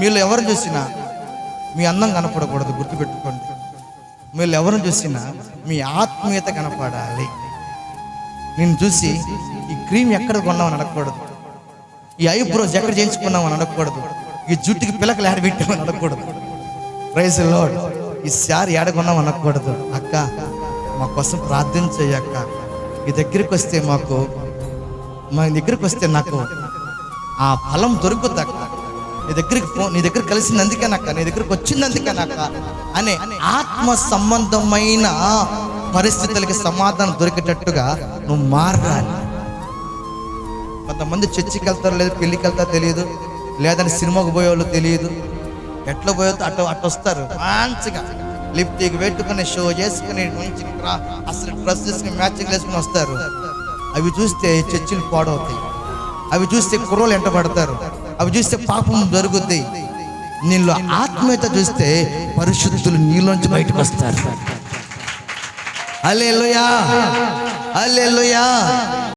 మీరు ఎవరిని చూసినా మీ అందం కనపడకూడదు, గుర్తుపెట్టుకోండి. మీరు ఎవరిని చూసినా మీ ఆత్మీయత కనపడాలి. నేను చూసి ఈ క్రీమ్ ఎక్కడ కొన్నామని అడగకూడదు, ఈ ఐబ్రోస్ ఎక్కడ చేయించుకున్నామని అడగకూడదు, ఈ జుట్టుకి పిల్లకలు ఏడ పెట్టామని అడగకూడదు. Praise the lord. ఈ శారీ ఏడ కొన్నామని అనకూడదు. అక్క మా కోసం ప్రార్థన చేయక్క, ఈ దగ్గరికి వస్తే మా దగ్గరికి వస్తే నాకు ఆ ఫలం దొరుకుద్ది అక్క, నీ దగ్గర కలిసినందుకేనక్క, నీ దగ్గరికి వచ్చిందందుకేనక్క అనే ఆత్మ సంబంధమైన పరిస్థితులకి సమాధానం దొరికేటట్టుగా నువ్వు మారాలి. కొంతమంది చర్చికి వెళ్తారో లేదు, పెళ్ళికి వెళ్తారో తెలియదు, లేదని సినిమాకు పోయేవాళ్ళు తెలియదు, ఎట్లా పోయేదో అటు వస్తారు. మంచిగా లిప్టిక్ పెట్టుకుని షో చేసుకుని మంచిగా అసలు డ్రెస్ చేసుకుని మ్యాచింగ్ వేసుకుని వస్తారు. అవి చూస్తే చర్చిలు పాడవుతాయి, అవి చూస్తే కుర్రోలు ఎంట పడతారు, అవి చూస్తే పాపం జరుగుద్ది. నీలో ఆత్మీయత చూస్తే పరిశుద్ధులు నీలోంచి బయటకు వస్తారు. హల్లెలూయా, హల్లెలూయా.